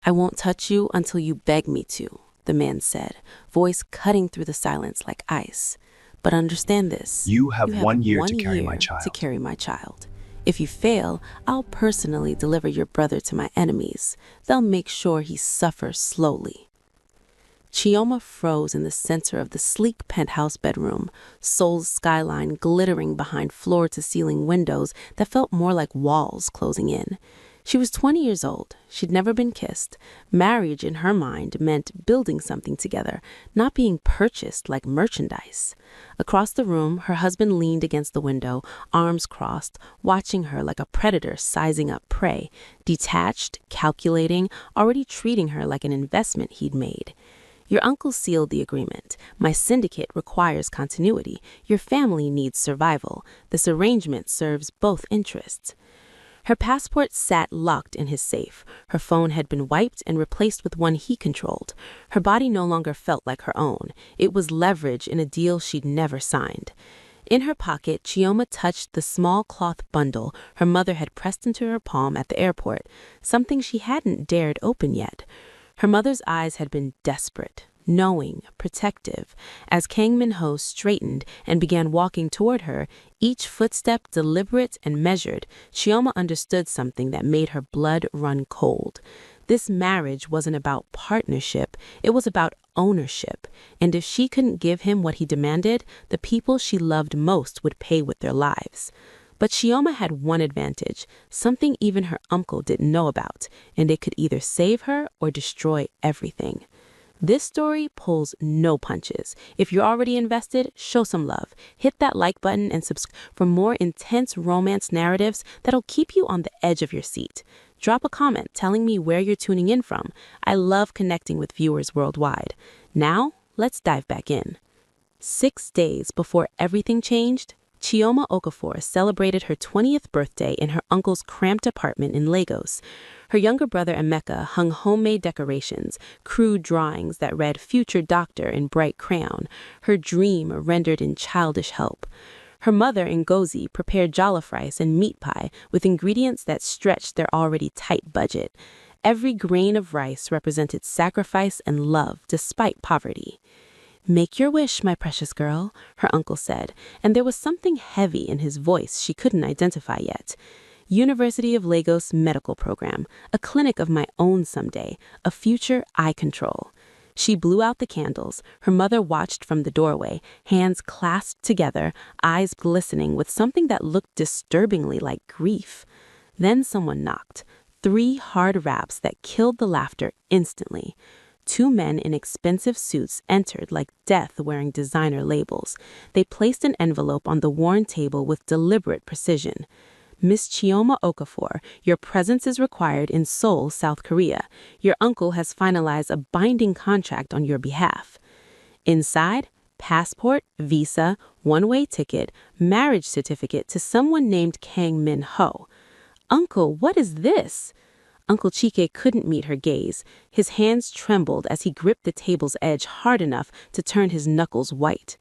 I won't touch you until you beg me to, the man said, voice cutting through the silence like ice. But understand this. You have You have 1 year to one carry my year to child. carry my child. If you fail, I'll personally deliver your brother to my enemies. They'll make sure he suffers slowly. Chioma froze in the center of the sleek penthouse bedroom, Seoul's skyline glittering behind floor-to-ceiling windows that felt more like walls closing in. She was 20 years old. She'd never been kissed. Marriage, in her mind, meant building something together, not being purchased like merchandise. Across the room, her husband leaned against the window, arms crossed, watching her like a predator sizing up prey, detached, calculating, already treating her like an investment he'd made. Your uncle sealed the agreement. My syndicate requires continuity. Your family needs survival. This arrangement serves both interests. Her passport sat locked in his safe. Her phone had been wiped and replaced with one he controlled. Her body no longer felt like her own. It was leverage in a deal she'd never signed. In her pocket, Chioma touched the small cloth bundle her mother had pressed into her palm at the airport, something she hadn't dared open yet. Her mother's eyes had been desperate, knowing, protective. As Kang Min-ho straightened and began walking toward her, each footstep deliberate and measured, Chioma understood something that made her blood run cold. This marriage wasn't about partnership, it was about ownership. And if she couldn't give him what he demanded, the people she loved most would pay with their lives. But Chioma had one advantage, something even her uncle didn't know about, and it could either save her or destroy everything. This story pulls no punches. If you're already invested, show some love. Hit that like button and subscribe for more intense romance narratives that'll keep you on the edge of your seat. Drop a comment telling me where you're tuning in from. I love connecting with viewers worldwide. Now, let's dive back in. 6 days before everything changed, Chioma Okafor celebrated her 20th birthday in her uncle's cramped apartment in Lagos. Her younger brother Emeka hung homemade decorations, crude drawings that read "Future Doctor" in bright crayon, her dream rendered in childish help. Her mother, Ngozi, prepared jollof rice and meat pie with ingredients that stretched their already tight budget. Every grain of rice represented sacrifice and love despite poverty. "Make your wish, my precious girl," her uncle said, and there was something heavy in his voice she couldn't identify yet. University of Lagos Medical Program, a clinic of my own someday, a future I control. She blew out the candles. Her mother watched from the doorway, hands clasped together, eyes glistening with something that looked disturbingly like grief. Then someone knocked. 3 hard raps that killed the laughter instantly. 2 men in expensive suits entered like death wearing designer labels. They placed an envelope on the worn table with deliberate precision. "Miss Chioma Okafor, your presence is required in Seoul, South Korea. Your uncle has finalized a binding contract on your behalf." Inside, passport, visa, one-way ticket, marriage certificate to someone named Kang Min-ho. "Uncle, what is this?" Uncle Chike couldn't meet her gaze. His hands trembled as he gripped the table's edge hard enough to turn his knuckles white.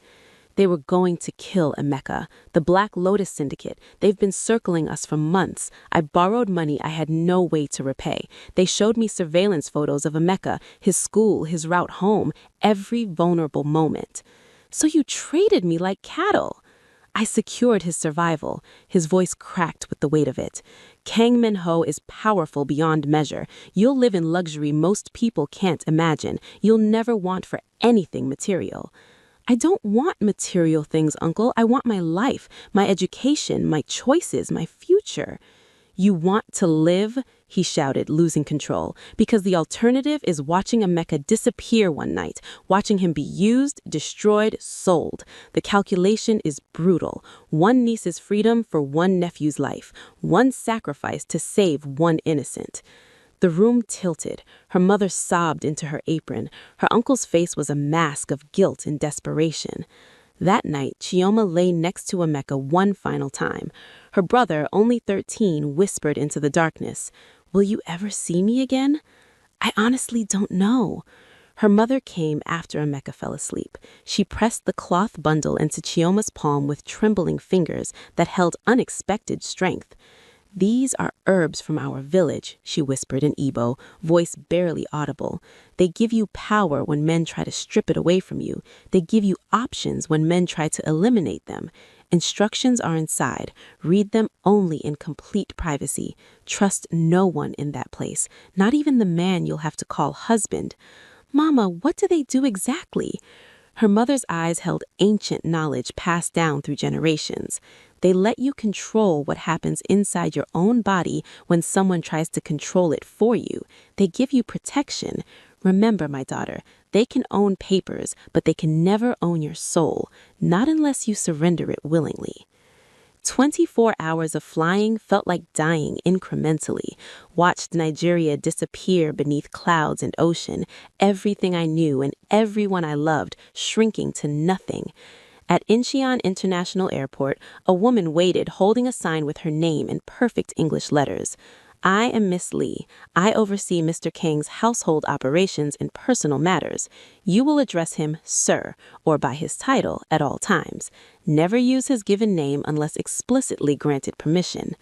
"They were going to kill Emeka, the Black Lotus Syndicate. They've been circling us for months. I borrowed money I had no way to repay. They showed me surveillance photos of Emeka, his school, his route home, every vulnerable moment. So you traded me like cattle." "I secured his survival." His voice cracked with the weight of it. "Kang Min-ho is powerful beyond measure. You'll live in luxury most people can't imagine. You'll never want for anything material." "I don't want material things, Uncle. I want my life, my education, my choices, my future." "You want to live?" he shouted, losing control. "Because the alternative is watching Emeka disappear one night, watching him be used, destroyed, sold. The calculation is brutal. One niece's freedom for one nephew's life. One sacrifice to save one innocent." The room tilted. Her mother sobbed into her apron. Her uncle's face was a mask of guilt and desperation. That night, Chioma lay next to Emeka one final time. Her brother, only 13, whispered into the darkness, "Will you ever see me again?" "I honestly don't know." Her mother came after Emeka fell asleep. She pressed the cloth bundle into Chioma's palm with trembling fingers that held unexpected strength. "These are herbs from our village," she whispered in Igbo, voice barely audible. "They give you power when men try to strip it away from you. They give you options when men try to eliminate them. Instructions are inside. Read them only in complete privacy. Trust no one in that place, not even the man you'll have to call husband." "Mama, what do they do exactly?" Her mother's eyes held ancient knowledge passed down through generations. "They let you control what happens inside your own body when someone tries to control it for you. They give you protection. Remember, my daughter, they can own papers, but they can never own your soul, not unless you surrender it willingly." 24 hours of flying felt like dying incrementally. Watched Nigeria disappear beneath clouds and ocean, everything I knew and everyone I loved shrinking to nothing. At Incheon International Airport, a woman waited holding a sign with her name in perfect English letters. "I am Miss Lee. I oversee Mr. Kang's household operations and personal matters. You will address him Sir or by his title at all times. Never use his given name unless explicitly granted permission."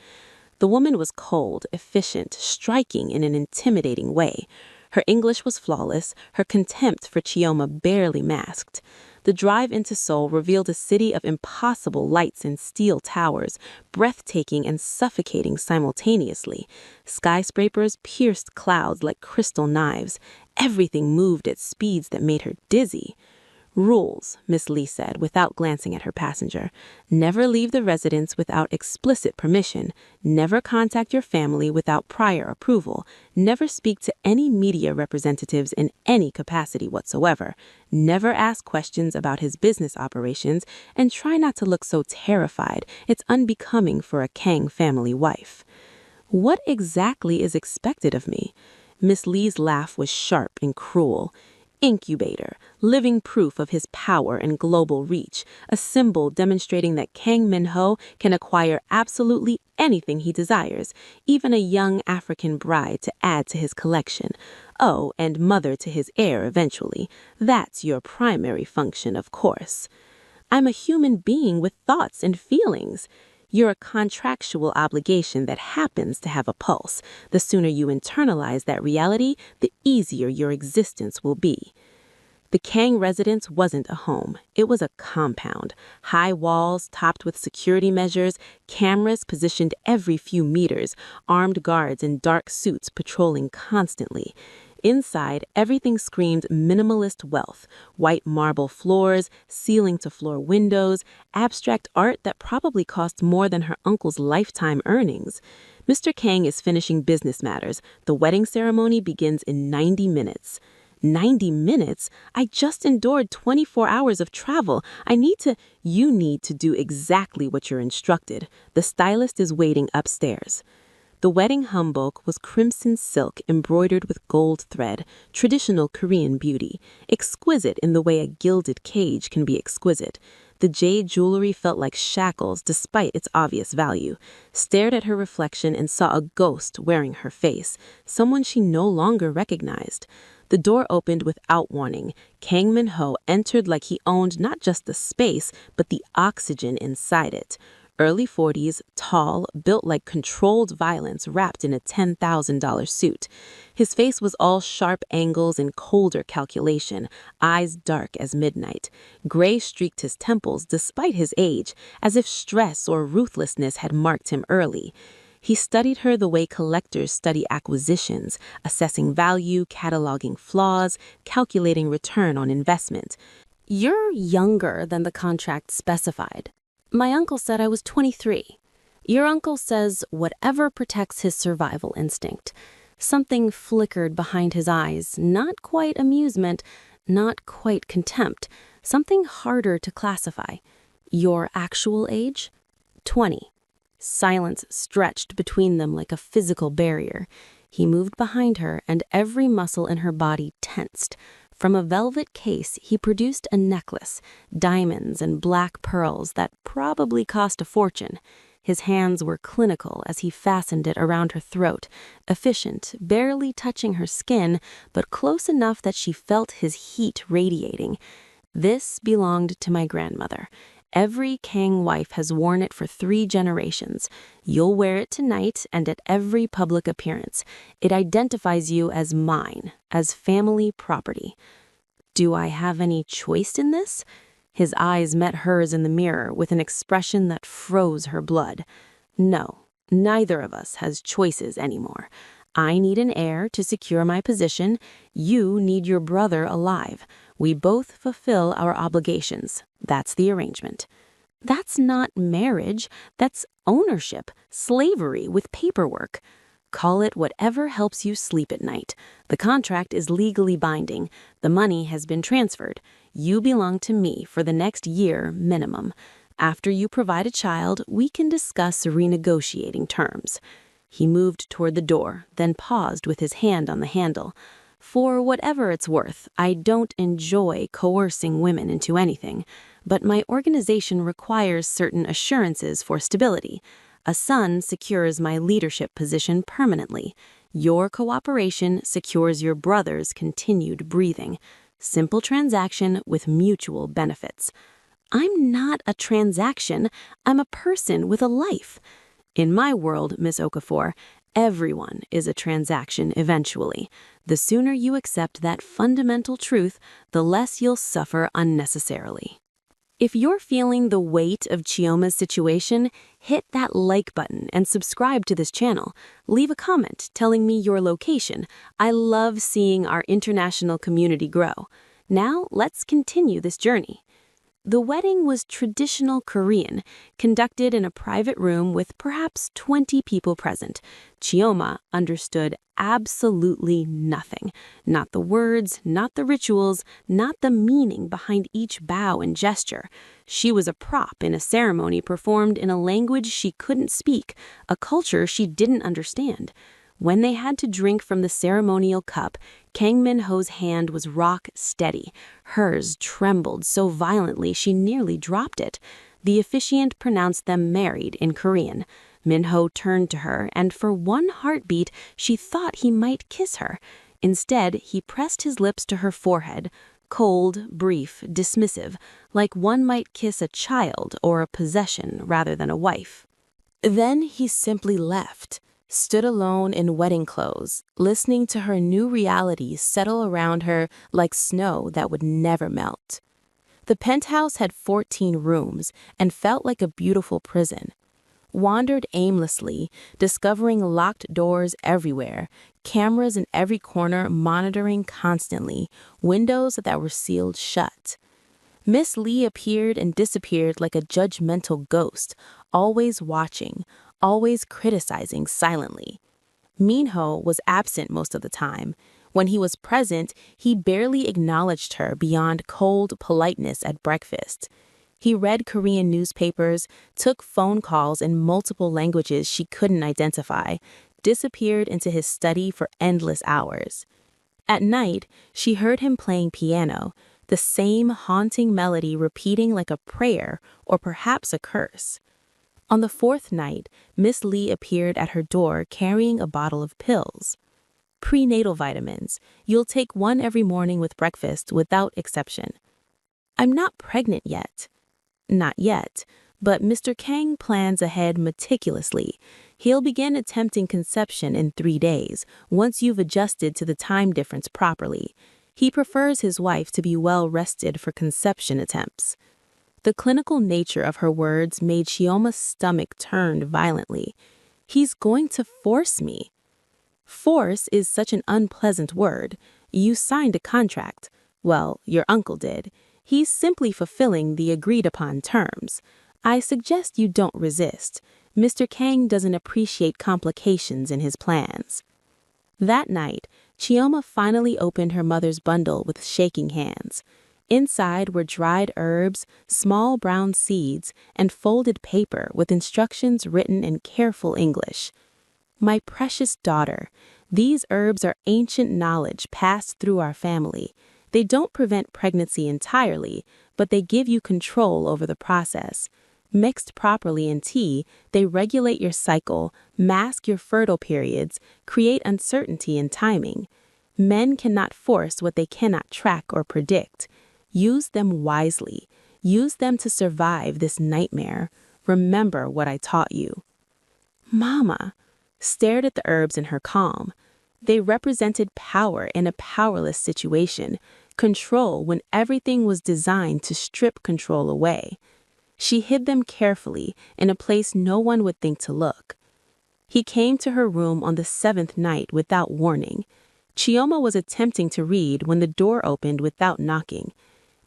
The woman was cold, efficient, striking in an intimidating way. Her English was flawless, her contempt for Chioma barely masked. The drive into Seoul revealed a city of impossible lights and steel towers, breathtaking and suffocating simultaneously. Skyscrapers pierced clouds like crystal knives. Everything moved at speeds that made her dizzy. "Rules," Miss Lee said without glancing at her passenger. "Never leave the residence without explicit permission. Never contact your family without prior approval. Never speak to any media representatives in any capacity whatsoever. Never ask questions about his business operations, and try not to look so terrified. It's unbecoming for a Kang family wife." What exactly is expected of me? Miss Lee's laugh was sharp and cruel. "Incubator, living proof of his power and global reach, a symbol demonstrating that Kang Min-ho can acquire absolutely anything he desires, even a young African bride to add to his collection. Oh, and mother to his heir eventually. That's your primary function, of course." "I'm a human being with thoughts and feelings." "You're a contractual obligation that happens to have a pulse. The sooner you internalize that reality, the easier your existence will be." The Kang residence wasn't a home. It was a compound. High walls topped with security measures, cameras positioned every few meters, armed guards in dark suits patrolling constantly. Inside, everything screamed minimalist wealth: white marble floors, ceiling-to-floor windows, abstract art that probably cost more than her uncle's lifetime earnings. "Mr. Kang is finishing business matters. The wedding ceremony begins in 90 minutes. 90 minutes? I just endured 24 hours of travel. You need to do exactly what you're instructed. The stylist is waiting upstairs." The wedding hanbok was crimson silk embroidered with gold thread, traditional Korean beauty, exquisite in the way a gilded cage can be exquisite. The jade jewelry felt like shackles despite its obvious value. Stared at her reflection and saw a ghost wearing her face, someone she no longer recognized. The door opened without warning. Kang Min-ho entered like he owned not just the space, but the oxygen inside it. Early 40s, tall, built like controlled violence wrapped in a $10,000 suit. His face was all sharp angles and colder calculation, eyes dark as midnight. Gray streaked his temples despite his age, as if stress or ruthlessness had marked him early. He studied her the way collectors study acquisitions, assessing value, cataloging flaws, calculating return on investment. "You're younger than the contract specified." "My uncle said I was 23. "Your uncle says whatever protects his survival instinct." Something flickered behind his eyes, not quite amusement, not quite contempt, something harder to classify. "Your actual age?" 20. Silence stretched between them like a physical barrier. He moved behind her, and every muscle in her body tensed. From a velvet case, he produced a necklace, diamonds and black pearls that probably cost a fortune. His hands were clinical as he fastened it around her throat, efficient, barely touching her skin, but close enough that she felt his heat radiating. "This belonged to my grandmother. Every Kang wife has worn it for 3 generations. You'll wear it tonight and at every public appearance. It identifies you as mine, as family property. Do I have any choice in this? His eyes met hers in the mirror with an expression that froze her blood. No, neither of us has choices anymore. I need an heir to secure my position. You need your brother alive. We both fulfill our obligations. That's the arrangement. That's not marriage. That's ownership, slavery with paperwork. Call it whatever helps you sleep at night. The contract is legally binding. The money has been transferred. You belong to me for the next year minimum. After you provide a child, we can discuss renegotiating terms. He moved toward the door, then paused with his hand on the handle. For whatever it's worth, I don't enjoy coercing women into anything, but my organization requires certain assurances for stability. A son secures my leadership position permanently. Your cooperation secures your brother's continued breathing. Simple transaction with mutual benefits. I'm not a transaction. I'm a person with a life. In my world, Miss Okafor, everyone is a transaction eventually. The sooner you accept that fundamental truth, the less you'll suffer unnecessarily. If you're feeling the weight of Chioma's situation, hit that like button and subscribe to this channel. Leave a comment telling me your location. I love seeing our international community grow. Now, let's continue this journey. The wedding was traditional Korean, conducted in a private room with perhaps 20 people present. Chioma understood absolutely nothing. Not the words, not the rituals, not the meaning behind each bow and gesture. She was a prop in a ceremony performed in a language she couldn't speak, a culture she didn't understand. When they had to drink from the ceremonial cup, Kang Min-ho's hand was rock steady. Hers trembled so violently she nearly dropped it. The officiant pronounced them married in Korean. Min-ho turned to her, and for one heartbeat, she thought he might kiss her. Instead, he pressed his lips to her forehead, cold, brief, dismissive, like one might kiss a child or a possession rather than a wife. Then he simply left. Stood alone in wedding clothes, listening to her new reality settle around her like snow that would never melt. The penthouse had 14 rooms and felt like a beautiful prison. Wandered aimlessly, discovering locked doors everywhere, cameras in every corner monitoring constantly, windows that were sealed shut. Miss Lee appeared and disappeared like a judgmental ghost, always watching, always criticizing silently. Min-ho was absent most of the time. When he was present, he barely acknowledged her beyond cold politeness at breakfast. He read Korean newspapers, took phone calls in multiple languages she couldn't identify, disappeared into his study for endless hours. At night, she heard him playing piano, the same haunting melody repeating like a prayer or perhaps a curse. On the 4th night, Miss Lee appeared at her door carrying a bottle of pills. Prenatal vitamins. You'll take one every morning with breakfast without exception. I'm not pregnant yet. Not yet, but Mr. Kang plans ahead meticulously. He'll begin attempting conception in 3 days, once you've adjusted to the time difference properly. He prefers his wife to be well rested for conception attempts. The clinical nature of her words made Chioma's stomach turn violently. He's going to force me. Force is such an unpleasant word. You signed a contract. Well, your uncle did. He's simply fulfilling the agreed-upon terms. I suggest you don't resist. Mr. Kang doesn't appreciate complications in his plans. That night, Chioma finally opened her mother's bundle with shaking hands. Inside were dried herbs, small brown seeds, and folded paper with instructions written in careful English. My precious daughter, these herbs are ancient knowledge passed through our family. They don't prevent pregnancy entirely, but they give you control over the process. Mixed properly in tea, they regulate your cycle, mask your fertile periods, create uncertainty in timing. Men cannot force what they cannot track or predict. Use them wisely. Use them to survive this nightmare. Remember what I taught you." Mama stared at the herbs in her calm. They represented power in a powerless situation, control when everything was designed to strip control away. She hid them carefully in a place no one would think to look. He came to her room on the 7th night without warning. Chioma was attempting to read when the door opened without knocking.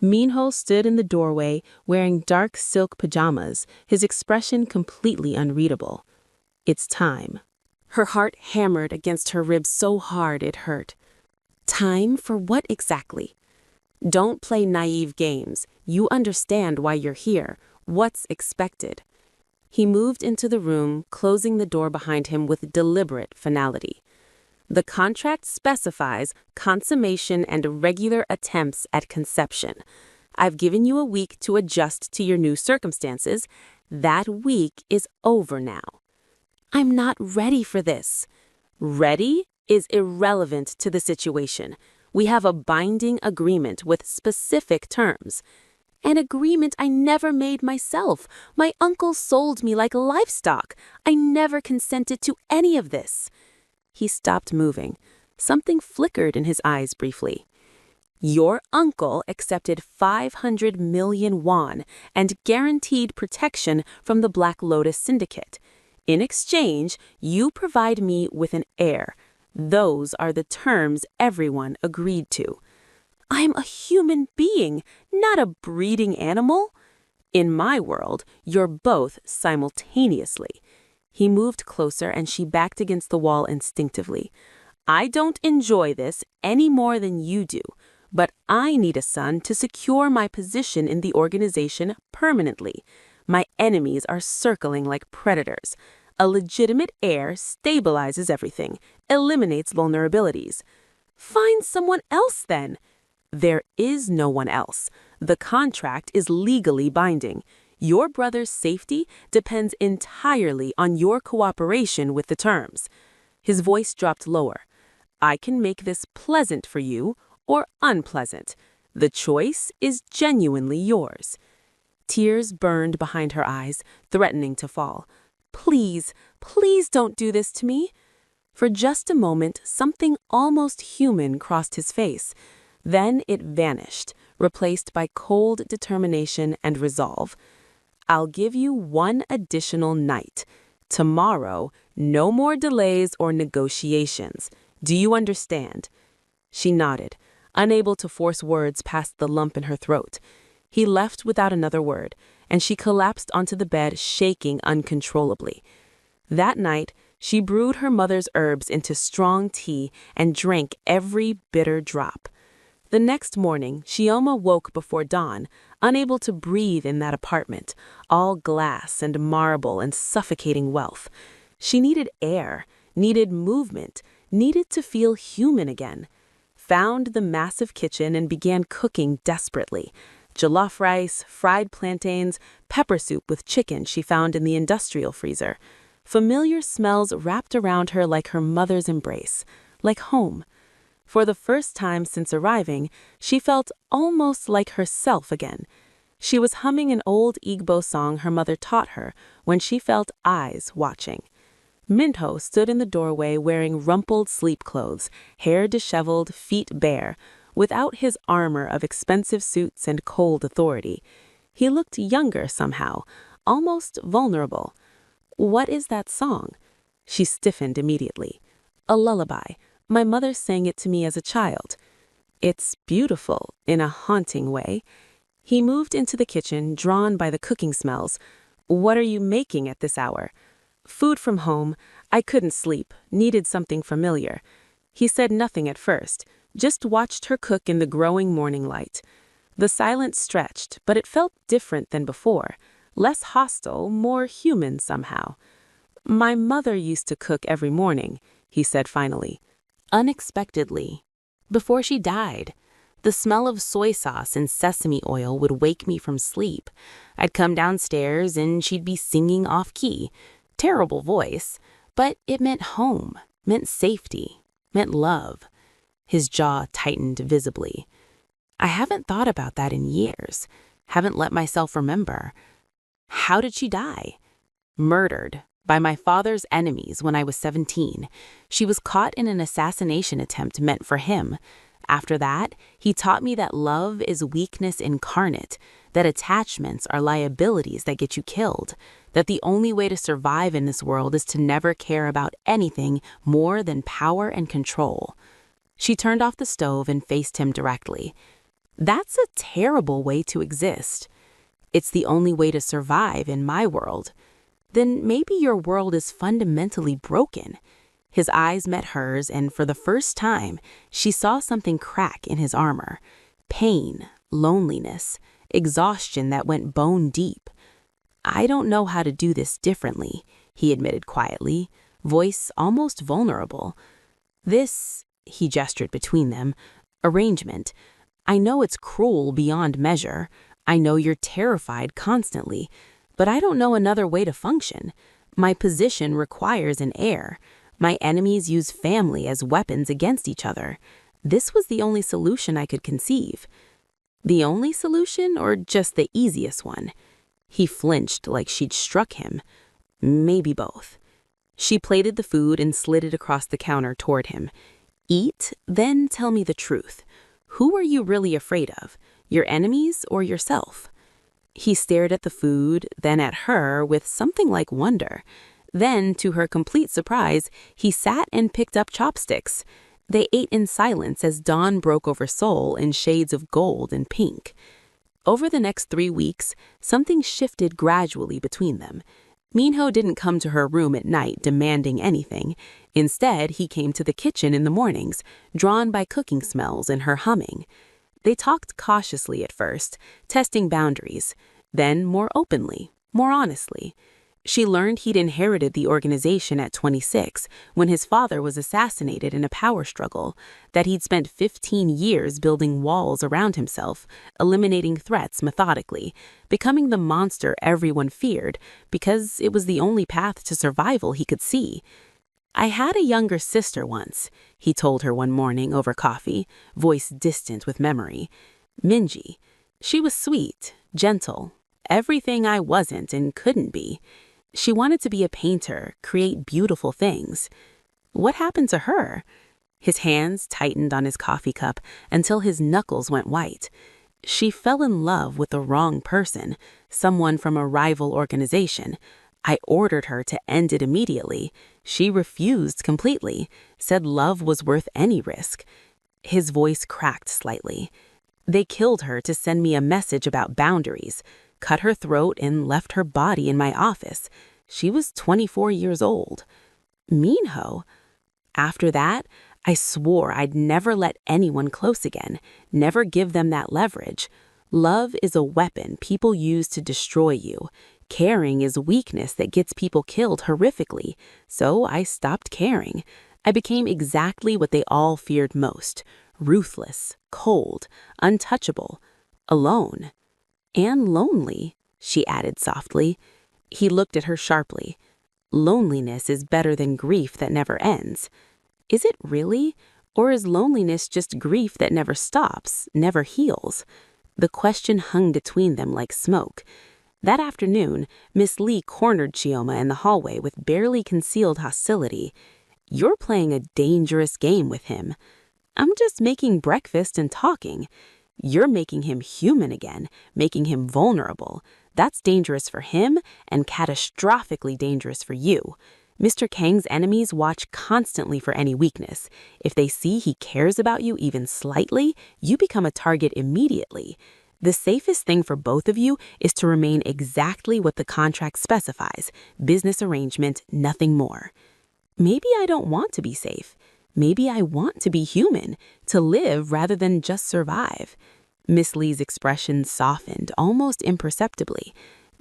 Minho stood in the doorway wearing dark silk pajamas, his expression completely unreadable. "It's time." Her heart hammered against her ribs so hard it hurt. Time for what exactly? Don't play naive games. You understand why you're here, what's expected. He moved into the room, closing the door behind him with deliberate finality. The contract specifies consummation and regular attempts at conception. I've given you a week to adjust to your new circumstances. That week is over now. I'm not ready for this. Ready is irrelevant to the situation. We have a binding agreement with specific terms. An agreement I never made myself. My uncle sold me like livestock. I never consented to any of this. He stopped moving. Something flickered in his eyes briefly. Your uncle accepted 500 million won and guaranteed protection from the Black Lotus Syndicate. In exchange, you provide me with an heir. Those are the terms everyone agreed to. I'm a human being, not a breeding animal. In my world, you're both simultaneously. He moved closer and she backed against the wall instinctively. I don't enjoy this any more than you do, but I need a son to secure my position in the organization permanently. My enemies are circling like predators. A legitimate heir stabilizes everything, eliminates vulnerabilities. Find someone else then. There is no one else. The contract is legally binding. Your brother's safety depends entirely on your cooperation with the terms. His voice dropped lower. I can make this pleasant for you or unpleasant. The choice is genuinely yours. Tears burned behind her eyes, threatening to fall. Please, please don't do this to me. For just a moment, something almost human crossed his face. Then it vanished, replaced by cold determination and resolve. I'll give you one additional night. Tomorrow, no more delays or negotiations. Do you understand? She nodded, unable to force words past the lump in her throat. He left without another word, and she collapsed onto the bed, shaking uncontrollably. That night, she brewed her mother's herbs into strong tea and drank every bitter drop. The next morning, Chioma woke before dawn, unable to breathe in that apartment, all glass and marble and suffocating wealth. She needed air, needed movement, needed to feel human again. Found the massive kitchen and began cooking desperately. Jollof rice, fried plantains, pepper soup with chicken she found in the industrial freezer. Familiar smells wrapped around her like her mother's embrace, like home. For the first time since arriving, she felt almost like herself again. She was humming an old Igbo song her mother taught her when she felt eyes watching. Minho stood in the doorway wearing rumpled sleep clothes, hair disheveled, feet bare, without his armor of expensive suits and cold authority. He looked younger somehow, almost vulnerable. What is that song? She stiffened immediately. A lullaby. My mother sang it to me as a child. It's beautiful, in a haunting way. He moved into the kitchen, drawn by the cooking smells. What are you making at this hour? Food from home. I couldn't sleep, needed something familiar. He said nothing at first, just watched her cook in the growing morning light. The silence stretched, but it felt different than before. Less hostile, more human somehow. My mother used to cook every morning, he said finally. Unexpectedly. Before she died. The smell of soy sauce and sesame oil would wake me from sleep. I'd come downstairs and she'd be singing off-key. Terrible voice, but it meant home, meant safety, meant love. His jaw tightened visibly. I haven't thought about that in years. Haven't let myself remember. How did she die? Murdered by my father's enemies when I was 17. She was caught in an assassination attempt meant for him. After that, he taught me that love is weakness incarnate, that attachments are liabilities that get you killed, that the only way to survive in this world is to never care about anything more than power and control. She turned off the stove and faced him directly. That's a terrible way to exist. It's the only way to survive in my world. Then maybe your world is fundamentally broken. His eyes met hers, and for the first time, she saw something crack in his armor. Pain, loneliness, exhaustion that went bone deep. I don't know how to do this differently, he admitted quietly, voice almost vulnerable. This, he gestured between them, arrangement. I know it's cruel beyond measure. I know you're terrified constantly, but I don't know another way to function. My position requires an heir. My enemies use family as weapons against each other. This was the only solution I could conceive. The only solution, or just the easiest one? He flinched like she'd struck him. Maybe both. She plated the food and slid it across the counter toward him. Eat, then tell me the truth. Who are you really afraid of? Your enemies or yourself? He stared at the food, then at her with something like wonder. Then, to her complete surprise, he sat and picked up chopsticks. They ate in silence as dawn broke over Seoul in shades of gold and pink. Over the next 3 weeks, something shifted gradually between them. Minho didn't come to her room at night demanding anything. Instead, he came to the kitchen in the mornings, drawn by cooking smells and her humming. They talked cautiously at first, testing boundaries, then more openly, more honestly. She learned he'd inherited the organization at 26 when his father was assassinated in a power struggle, that he'd spent 15 years building walls around himself, eliminating threats methodically, becoming the monster everyone feared because it was the only path to survival he could see. I had a younger sister once, he told her one morning over coffee, voice distant with memory. Minji. She was sweet, gentle, everything I wasn't and couldn't be. She wanted to be a painter, create beautiful things. What happened to her? His hands tightened on his coffee cup until his knuckles went white. She fell in love with the wrong person, someone from a rival organization. I ordered her to end it immediately. She refused completely, said love was worth any risk. His voice cracked slightly. They killed her to send me a message about boundaries, cut her throat and left her body in my office. She was 24 years old. Minho. After that, I swore I'd never let anyone close again, never give them that leverage. Love is a weapon people use to destroy you. Caring is weakness that gets people killed horrifically. So I stopped caring. I became exactly what they all feared most: ruthless, cold, untouchable, alone. And lonely, she added softly. He looked at her sharply. Loneliness is better than grief that never ends. Is it really? Or is loneliness just grief that never stops, never heals? The question hung between them like smoke. That afternoon, Miss Lee cornered Chioma in the hallway with barely concealed hostility. You're playing a dangerous game with him. I'm just making breakfast and talking. You're making him human again, making him vulnerable. That's dangerous for him and catastrophically dangerous for you. Mr. Kang's enemies watch constantly for any weakness. If they see he cares about you even slightly, you become a target immediately. The safest thing for both of you is to remain exactly what the contract specifies, business arrangement, nothing more. Maybe I don't want to be safe. Maybe I want to be human, to live rather than just survive. Miss Lee's expression softened almost imperceptibly.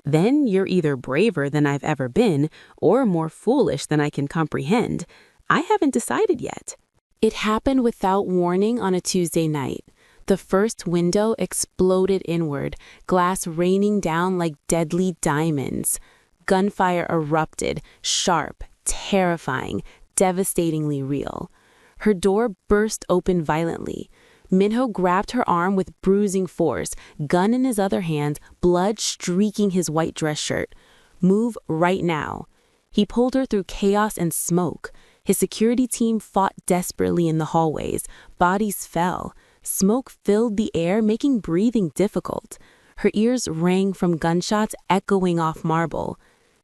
Then you're either braver than I've ever been or more foolish than I can comprehend. I haven't decided yet. It happened without warning on a Tuesday night. The first window exploded inward, glass raining down like deadly diamonds. Gunfire erupted, sharp, terrifying, devastatingly real. Her door burst open violently. Minho grabbed her arm with bruising force, gun in his other hand, blood streaking his white dress shirt. Move right now. He pulled her through chaos and smoke. His security team fought desperately in the hallways. Bodies fell. Smoke filled the air, making breathing difficult. Her ears rang from gunshots echoing off marble.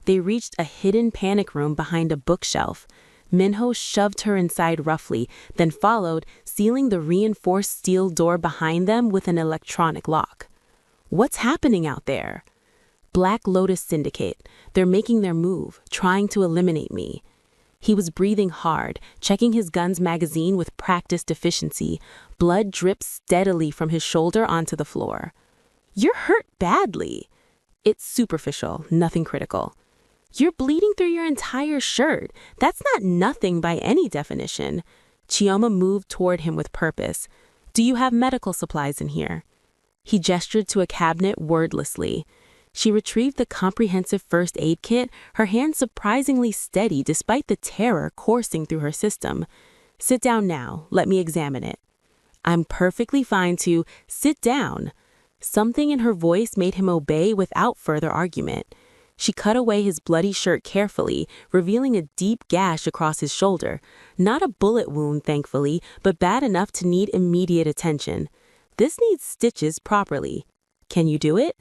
They reached a hidden panic room behind a bookshelf. Minho shoved her inside roughly, then followed, sealing the reinforced steel door behind them with an electronic lock. What's happening out there? Black Lotus Syndicate. They're making their move, trying to eliminate me. He was breathing hard, checking his gun's magazine with practiced efficiency. Blood dripped steadily from his shoulder onto the floor. You're hurt badly. It's superficial, nothing critical. You're bleeding through your entire shirt. That's not nothing by any definition. Chioma moved toward him with purpose. Do you have medical supplies in here? He gestured to a cabinet wordlessly. She retrieved the comprehensive first aid kit, her hand surprisingly steady despite the terror coursing through her system. Sit down now. Let me examine it. I'm perfectly fine to sit down. Something in her voice made him obey without further argument. She cut away his bloody shirt carefully, revealing a deep gash across his shoulder. Not a bullet wound, thankfully, but bad enough to need immediate attention. This needs stitches properly. Can you do it?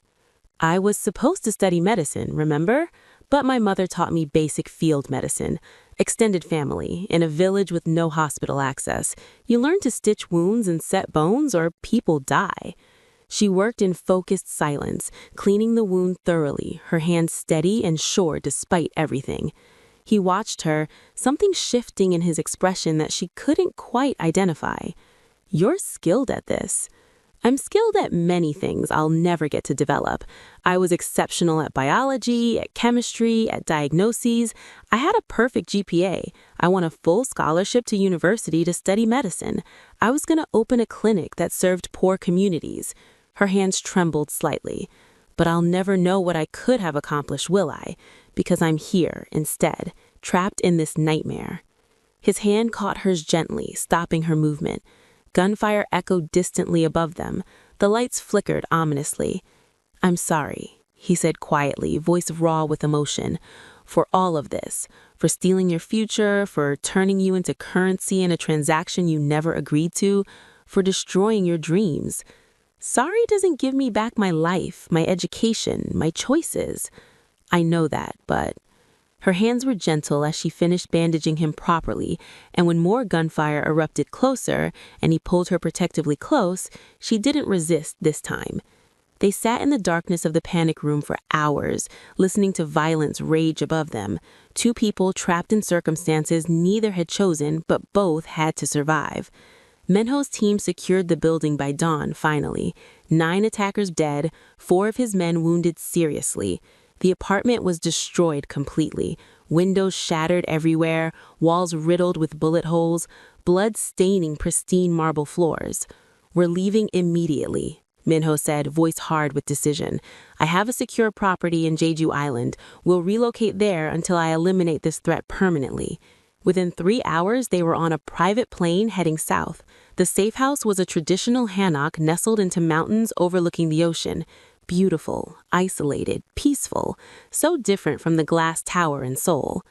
I was supposed to study medicine, remember? But my mother taught me basic field medicine. Extended family, in a village with no hospital access. You learn to stitch wounds and set bones or people die. She worked in focused silence, cleaning the wound thoroughly, her hands steady and sure despite everything. He watched her, something shifting in his expression that she couldn't quite identify. You're skilled at this. I'm skilled at many things I'll never get to develop. I was exceptional at biology, at chemistry, at diagnoses. I had a perfect GPA. I won a full scholarship to university to study medicine. I was going to open a clinic that served poor communities. Her hands trembled slightly. But I'll never know what I could have accomplished, will I? Because I'm here instead, trapped in this nightmare. His hand caught hers gently, stopping her movement. Gunfire echoed distantly above them. The lights flickered ominously. I'm sorry, he said quietly, voice raw with emotion, for all of this, for stealing your future, for turning you into currency in a transaction you never agreed to, for destroying your dreams. Sorry doesn't give me back my life, my education, my choices. I know that, but... Her hands were gentle as she finished bandaging him properly, and when more gunfire erupted closer and he pulled her protectively close, she didn't resist this time. They sat in the darkness of the panic room for hours, listening to violence rage above them. Two people trapped in circumstances neither had chosen, but both had to survive. Minho's team secured the building by dawn, finally. 9 attackers dead, 4 of his men wounded seriously. The apartment was destroyed completely. Windows shattered everywhere, walls riddled with bullet holes, blood staining pristine marble floors. We're leaving immediately, Minho said, voice hard with decision. I have a secure property in Jeju Island. We'll relocate there until I eliminate this threat permanently. Within 3 hours, they were on a private plane heading south. The safe house was a traditional hanok nestled into mountains overlooking the ocean. Beautiful, isolated, peaceful, so different from the glass tower in Seoul.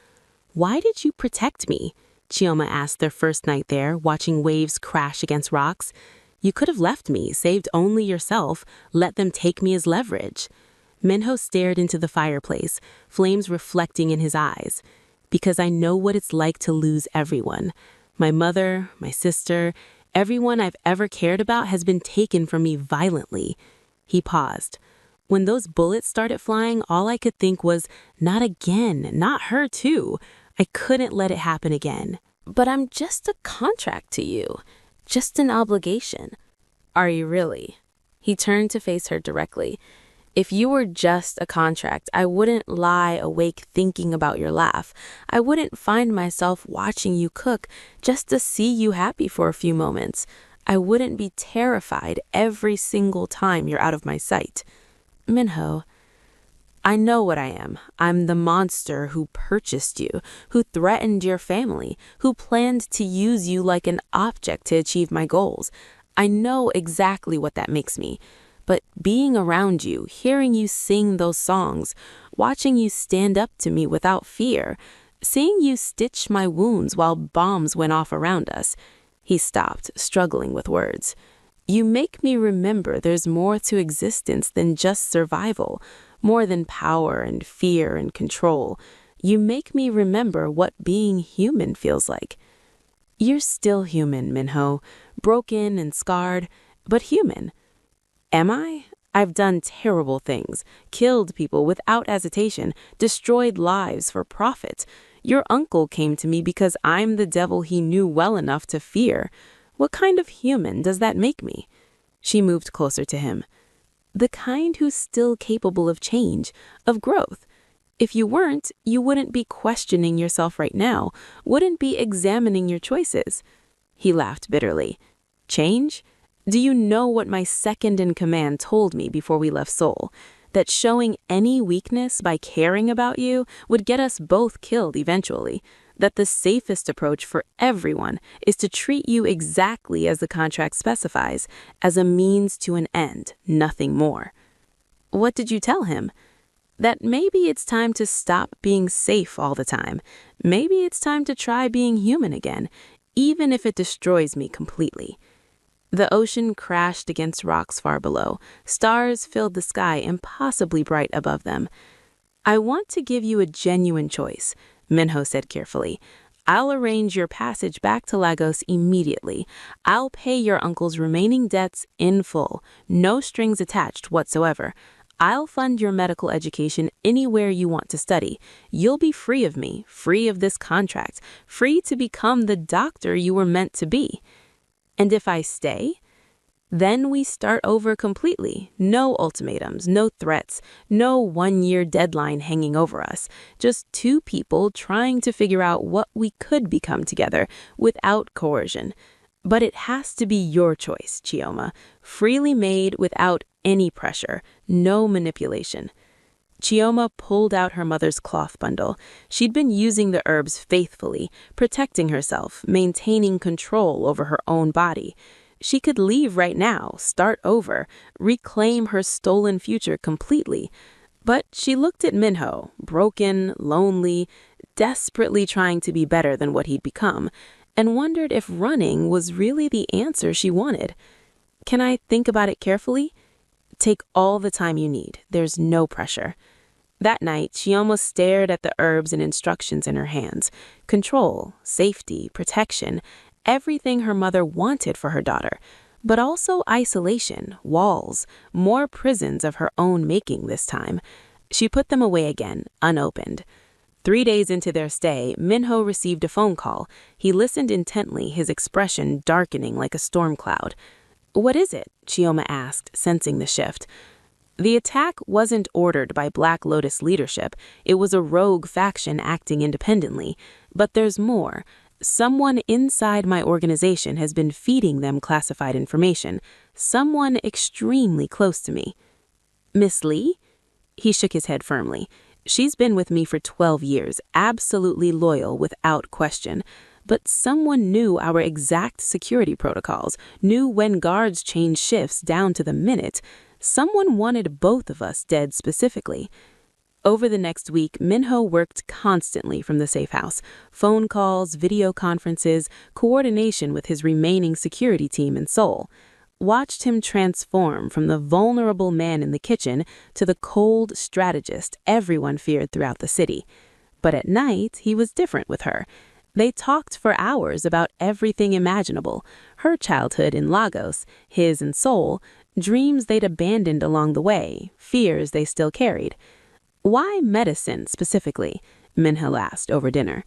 Why did you protect me? Chioma asked their first night there, watching waves crash against rocks. You could have left me, saved only yourself, let them take me as leverage. Minho stared into the fireplace, flames reflecting in his eyes. Because I know what it's like to lose everyone. My mother, my sister, everyone I've ever cared about has been taken from me violently. He paused. When those bullets started flying, all I could think was, not again, not her too. I couldn't let it happen again. But I'm just a contract to you, just an obligation. Are you really? He turned to face her directly. If you were just a contract, I wouldn't lie awake thinking about your laugh. I wouldn't find myself watching you cook just to see you happy for a few moments. I wouldn't be terrified every single time you're out of my sight. Minho, I know what I am. I'm the monster who purchased you, who threatened your family, who planned to use you like an object to achieve my goals. I know exactly what that makes me. But being around you, hearing you sing those songs, watching you stand up to me without fear, seeing you stitch my wounds while bombs went off around us." He stopped, struggling with words. "You make me remember there's more to existence than just survival, more than power and fear and control. You make me remember what being human feels like." "You're still human, Minho, broken and scarred, but human." "Am I? I've done terrible things, killed people without hesitation, destroyed lives for profit. Your uncle came to me because I'm the devil he knew well enough to fear. What kind of human does that make me?" She moved closer to him. "The kind who's still capable of change, of growth. If you weren't, you wouldn't be questioning yourself right now, wouldn't be examining your choices." He laughed bitterly. "Change? Do you know what my second in command told me before we left Seoul? That showing any weakness by caring about you would get us both killed eventually. That the safest approach for everyone is to treat you exactly as the contract specifies, as a means to an end, nothing more." "What did you tell him?" "That maybe it's time to stop being safe all the time. Maybe it's time to try being human again, even if it destroys me completely." The ocean crashed against rocks far below. Stars filled the sky impossibly bright above them. "I want to give you a genuine choice," Minho said carefully. "I'll arrange your passage back to Lagos immediately. I'll pay your uncle's remaining debts in full, no strings attached whatsoever. I'll fund your medical education anywhere you want to study. You'll be free of me, free of this contract, free to become the doctor you were meant to be. And if I stay, then we start over completely. No ultimatums, no threats, no one-year deadline hanging over us. Just two people trying to figure out what we could become together without coercion. But it has to be your choice, Chioma, freely made without any pressure, no manipulation." Chioma pulled out her mother's cloth bundle. She'd been using the herbs faithfully, protecting herself, maintaining control over her own body. She could leave right now, start over, reclaim her stolen future completely. But she looked at Minho, broken, lonely, desperately trying to be better than what he'd become, and wondered if running was really the answer she wanted. "Can I think about it carefully?" "Take all the time you need. There's no pressure." That night, she almost stared at the herbs and instructions in her hands. Control, safety, protection, everything her mother wanted for her daughter. But also isolation, walls, more prisons of her own making this time. She put them away again, unopened. 3 days into their stay, Minho received a phone call. He listened intently, his expression darkening like a storm cloud. "What is it?" Chioma asked, sensing the shift. "The attack wasn't ordered by Black Lotus leadership. It was a rogue faction acting independently. But there's more. Someone inside my organization has been feeding them classified information. Someone extremely close to me." "Miss Lee?" He shook his head firmly. "She's been with me for 12 years, absolutely loyal without question. But someone knew our exact security protocols, knew when guards changed shifts down to the minute. Someone wanted both of us dead specifically." Over the next week, Minho worked constantly from the safe house. Phone calls, video conferences, coordination with his remaining security team in Seoul. Watched him transform from the vulnerable man in the kitchen to the cold strategist everyone feared throughout the city. But at night, he was different with her. They talked for hours about everything imaginable, her childhood in Lagos, his in Seoul, dreams they'd abandoned along the way, fears they still carried. "Why medicine specifically?" Minho asked over dinner.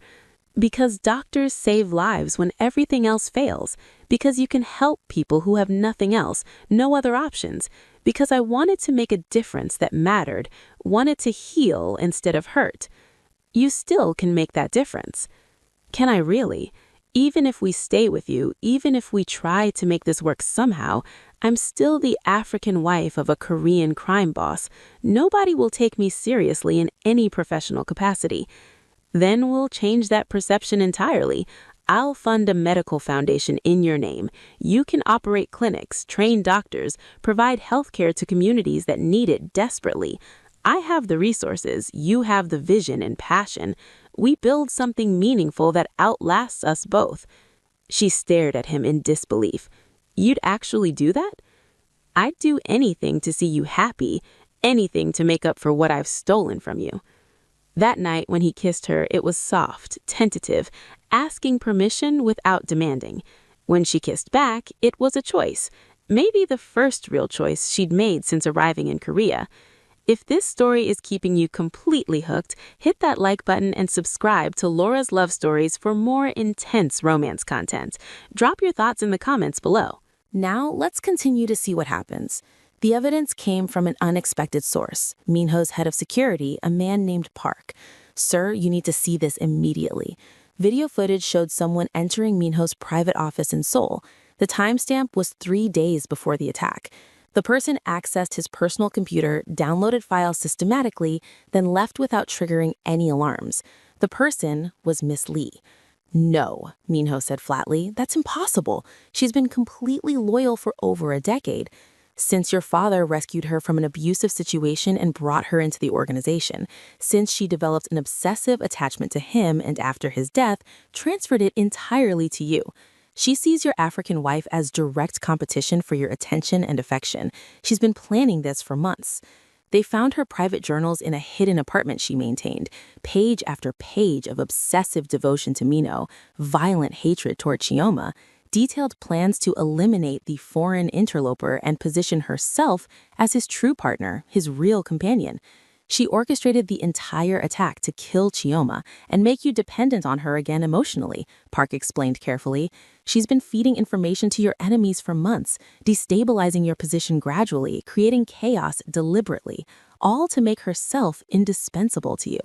"Because doctors save lives when everything else fails. Because you can help people who have nothing else, no other options. Because I wanted to make a difference that mattered, wanted to heal instead of hurt. You still can make that difference." "Can I really? Even if we stay with you, even if we try to make this work somehow, I'm still the African wife of a Korean crime boss. Nobody will take me seriously in any professional capacity. Then we'll change that perception entirely. I'll fund a medical foundation in your name. You can operate clinics, train doctors, provide healthcare to communities that need it desperately. I have the resources, you have the vision and passion. We build something meaningful that outlasts us both." She stared at him in disbelief. "You'd actually do that?" "I'd do anything to see you happy, anything to make up for what I've stolen from you." That night when he kissed her, it was soft, tentative, asking permission without demanding. When she kissed back, it was a choice, maybe the first real choice she'd made since arriving in Korea. If this story is keeping you completely hooked, hit that like button and subscribe to Laura's Love Stories for more intense romance content. Drop your thoughts in the comments below. Now, let's continue to see what happens. The evidence came from an unexpected source, Minho's head of security, a man named Park. "Sir, you need to see this immediately." Video footage showed someone entering Minho's private office in Seoul. The timestamp was 3 days before the attack. The person accessed his personal computer, downloaded files systematically, then left without triggering any alarms. The person was Miss Lee. "No," Minho said flatly, "that's impossible. She's been completely loyal for over a decade. Since your father rescued her from an abusive situation and brought her into the organization, since she developed an obsessive attachment to him and after his death, transferred it entirely to you. She sees your African wife as direct competition for your attention and affection. She's been planning this for months." They found her private journals in a hidden apartment she maintained, page after page of obsessive devotion to Minho, violent hatred toward Chioma, detailed plans to eliminate the foreign interloper and position herself as his true partner, his real companion. She orchestrated the entire attack to kill Chioma and make you dependent on her again emotionally, Park explained carefully. "She's been feeding information to your enemies for months, destabilizing your position gradually, creating chaos deliberately, all to make herself indispensable to you."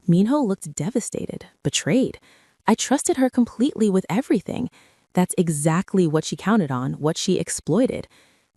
Minho looked devastated, betrayed. "I trusted her completely with everything." That's exactly what she counted on, what she exploited.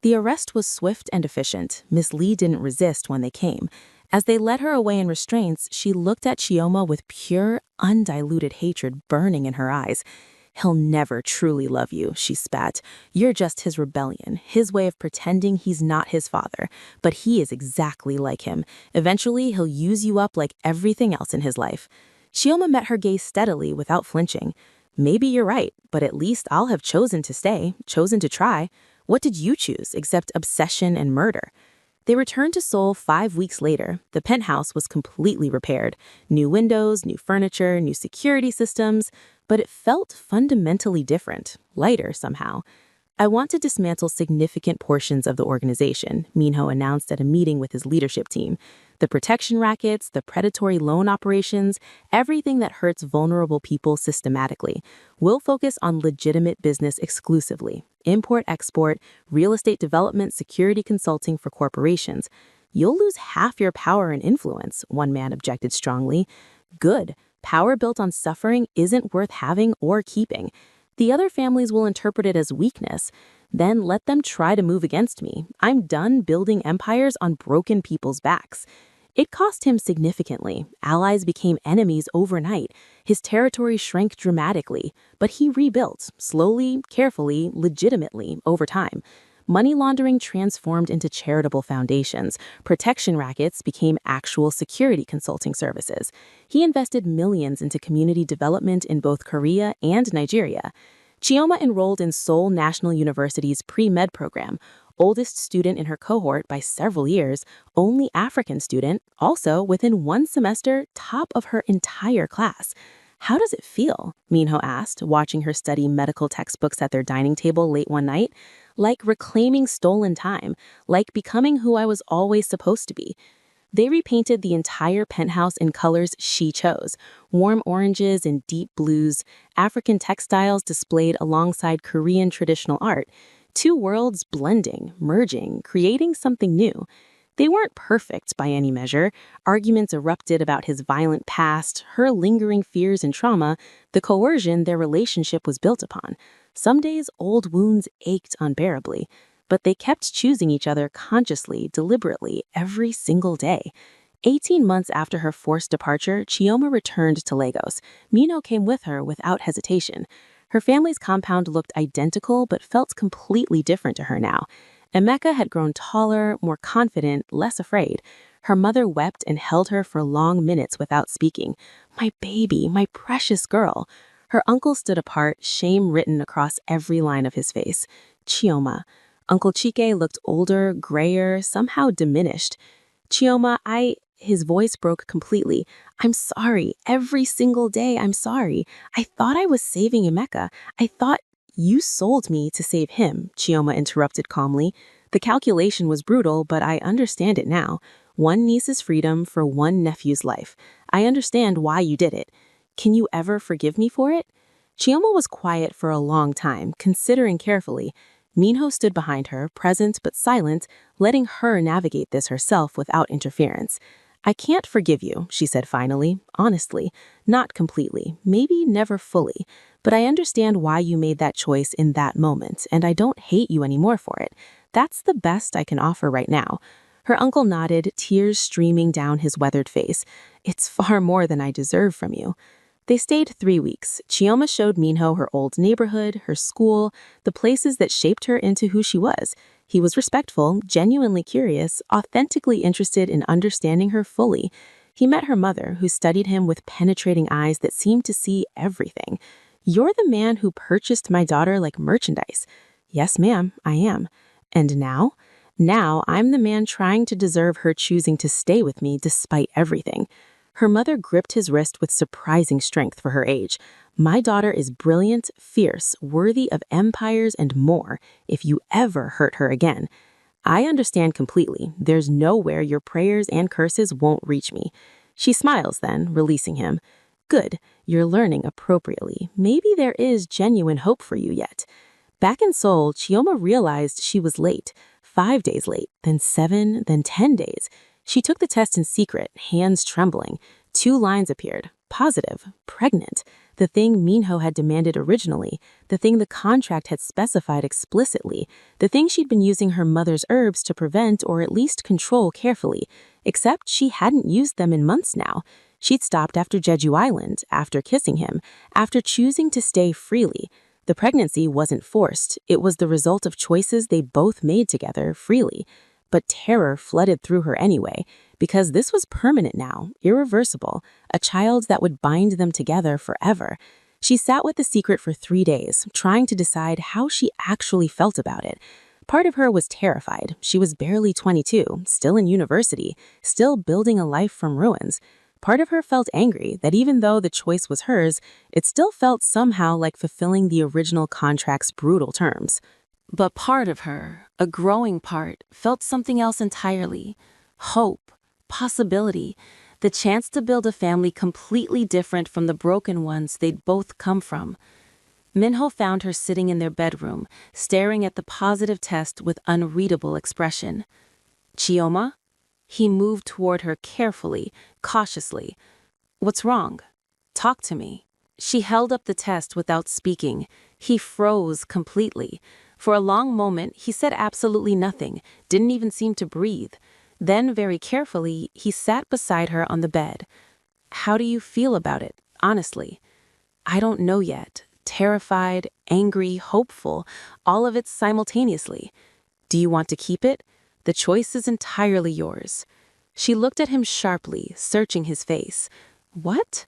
The arrest was swift and efficient. Miss Lee didn't resist when they came. As they led her away in restraints, she looked at Chioma with pure, undiluted hatred burning in her eyes. "He'll never truly love you," she spat. "You're just his rebellion, his way of pretending he's not his father. But he is exactly like him. Eventually, he'll use you up like everything else in his life." Chioma met her gaze steadily without flinching. "Maybe you're right, but at least I'll have chosen to stay, chosen to try. What did you choose except obsession and murder?" They returned to Seoul 5 weeks later. The penthouse was completely repaired. New windows, new furniture, new security systems, but it felt fundamentally different, lighter somehow. "I want to dismantle significant portions of the organization," Minho announced at a meeting with his leadership team. "The protection rackets, the predatory loan operations, everything that hurts vulnerable people systematically. We'll focus on legitimate business exclusively. Import-export, real estate development, security consulting for corporations. You'll lose half your power and influence," one man objected strongly. "Good. Power built on suffering isn't worth having or keeping. The other families will interpret it as weakness. Then let them try to move against me. I'm done building empires on broken people's backs." It cost him significantly. Allies became enemies overnight. His territory shrank dramatically, but he rebuilt, slowly, carefully, legitimately, over time. Money laundering transformed into charitable foundations. Protection rackets became actual security consulting services. He invested millions into community development in both Korea and Nigeria. Chioma enrolled in Seoul National University's pre-med program, oldest student in her cohort by several years, only African student, also within 1 semester, top of her entire class. "How does it feel?" Minho asked, watching her study medical textbooks at their dining table late one night. "Like reclaiming stolen time, like becoming who I was always supposed to be." They repainted the entire penthouse in colors she chose, warm oranges and deep blues, African textiles displayed alongside Korean traditional art. 2 worlds blending, merging, creating something new. They weren't perfect by any measure. Arguments erupted about his violent past, her lingering fears and trauma, the coercion their relationship was built upon. Some days, old wounds ached unbearably, but they kept choosing each other consciously, deliberately, every single day. 18 months after her forced departure, Chioma returned to Lagos. Minho came with her without hesitation. Her family's compound looked identical but felt completely different to her now. Emeka had grown taller, more confident, less afraid. Her mother wept and held her for long minutes without speaking. My baby, my precious girl. Her uncle stood apart, shame written across every line of his face. Chioma. Uncle Chike looked older, grayer, somehow diminished. Chioma, His voice broke completely. I'm sorry. Every single day, I'm sorry. I thought I was saving Emeka. I thought you sold me to save him, Chioma interrupted calmly. The calculation was brutal, but I understand it now. One niece's freedom for one nephew's life. I understand why you did it. Can you ever forgive me for it? Chioma was quiet for a long time, considering carefully. Minho stood behind her, present but silent, letting her navigate this herself without interference. I can't forgive you, she said finally, honestly, not completely, maybe never fully, but I understand why you made that choice in that moment, and I don't hate you anymore for it. That's the best I can offer right now. Her uncle nodded, tears streaming down his weathered face. It's far more than I deserve from you. They stayed 3 weeks. Chioma showed Minho her old neighborhood, her school, the places that shaped her into who she was. He was respectful, genuinely curious, authentically interested in understanding her fully. He met her mother, who studied him with penetrating eyes that seemed to see everything. You're the man who purchased my daughter like merchandise. Yes, ma'am, I am. And now? Now I'm the man trying to deserve her choosing to stay with me despite everything. Her mother gripped his wrist with surprising strength for her age. My daughter is brilliant, fierce, worthy of empires and more, if you ever hurt her again. I understand completely. There's nowhere your prayers and curses won't reach me. She smiles then, releasing him. Good, you're learning appropriately. Maybe there is genuine hope for you yet. Back in Seoul, Chioma realized she was late. 5 days late, then 7, then 10 days. She took the test in secret, hands trembling. 2 lines appeared. Positive, pregnant. The thing Minho had demanded originally, the thing the contract had specified explicitly, the thing she'd been using her mother's herbs to prevent or at least control carefully, except she hadn't used them in months now. She'd stopped after Jeju Island, after kissing him, after choosing to stay freely. The pregnancy wasn't forced. It was the result of choices they both made together freely. But terror flooded through her anyway, because this was permanent now, irreversible, a child that would bind them together forever. She sat with the secret for 3 days, trying to decide how she actually felt about it. Part of her was terrified. She was barely 22, still in university, still building a life from ruins. Part of her felt angry that even though the choice was hers, it still felt somehow like fulfilling the original contract's brutal terms. But part of her, a growing part, felt something else entirely. Hope, possibility, the chance to build a family completely different from the broken ones they'd both come from. Minho found her sitting in their bedroom, staring at the positive test with unreadable expression. Chioma? He moved toward her carefully, cautiously. What's wrong? Talk to me. She held up the test without speaking. He froze completely. For a long moment, he said absolutely nothing, didn't even seem to breathe. Then, very carefully, he sat beside her on the bed. How do you feel about it, honestly? I don't know yet. Terrified, angry, hopeful, all of it simultaneously. Do you want to keep it? The choice is entirely yours. She looked at him sharply, searching his face. What?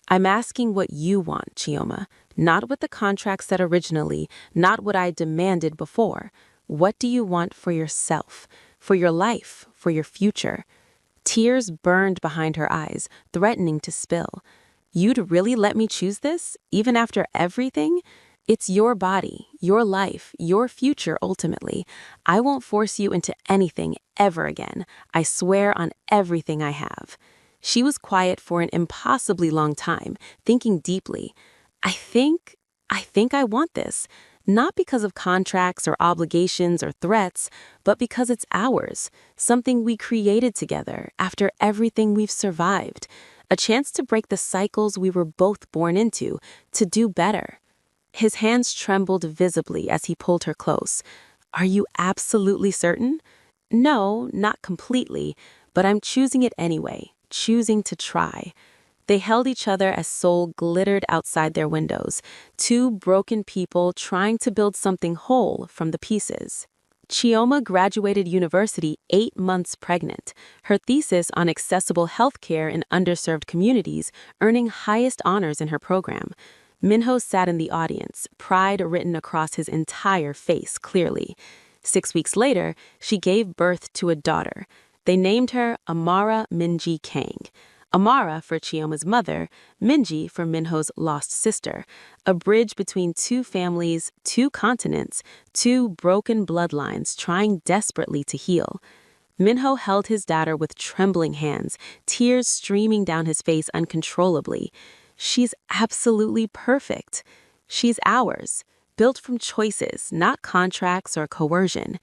I'm asking what you want, Chioma. Not what the contract said originally, not what I demanded before. What do you want for yourself, for your life, for your future? Tears burned behind her eyes, threatening to spill. You'd really let me choose this, even after everything? It's your body, your life, your future ultimately. I won't force you into anything ever again. I swear on everything I have. She was quiet for an impossibly long time, thinking deeply. I think I want this. Not because of contracts or obligations or threats, but because it's ours. Something we created together after everything we've survived. A chance to break the cycles we were both born into, to do better. His hands trembled visibly as he pulled her close. Are you absolutely certain? No, not completely, but I'm choosing it anyway, choosing to try. They held each other as Seoul glittered outside their windows, two broken people trying to build something whole from the pieces. Chioma graduated university 8 months pregnant, her thesis on accessible healthcare in underserved communities, earning highest honors in her program. Minho sat in the audience, pride written across his entire face clearly. 6 weeks later, she gave birth to a daughter. They named her Amara Minji Kang. Amara for Chioma's mother, Minji for Minho's lost sister, a bridge between two families, two continents, two broken bloodlines trying desperately to heal. Minho held his daughter with trembling hands, tears streaming down his face uncontrollably. She's absolutely perfect. She's ours, built from choices, not contracts or coercion.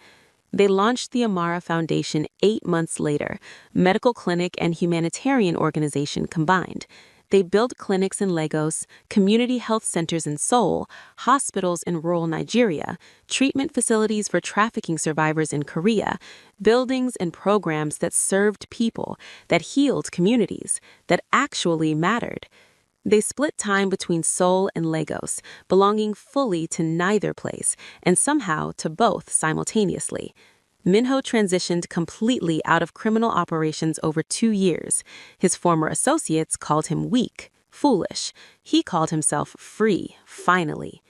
They launched the Amara Foundation 8 months later, medical clinic and humanitarian organization combined. They built clinics in Lagos, community health centers in Seoul, hospitals in rural Nigeria, treatment facilities for trafficking survivors in Korea, buildings and programs that served people, that healed communities, that actually mattered. They split time between Seoul and Lagos, belonging fully to neither place, and somehow to both simultaneously. Minho transitioned completely out of criminal operations over 2 years. His former associates called him weak, foolish. He called himself free, finally.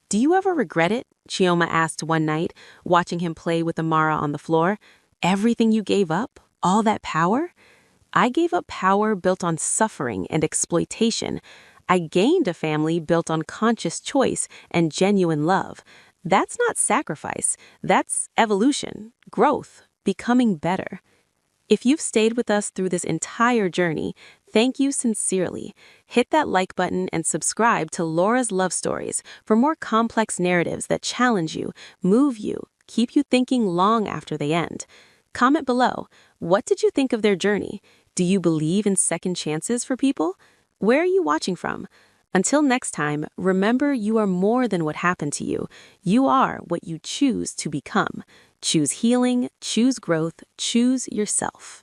"Do you ever regret it?" Chioma asked one night, watching him play with Amara on the floor. "Everything you gave up? All that power?" "I gave up power built on suffering and exploitation. I gained a family built on conscious choice and genuine love. That's not sacrifice. That's evolution, growth, becoming better." If you've stayed with us through this entire journey, thank you sincerely. Hit that like button and subscribe to Laura's Love Stories for more complex narratives that challenge you, move you, keep you thinking long after they end. Comment below. What did you think of their journey? Do you believe in second chances for people? Where are you watching from? Until next time, remember you are more than what happened to you. You are what you choose to become. Choose healing, choose growth, choose yourself.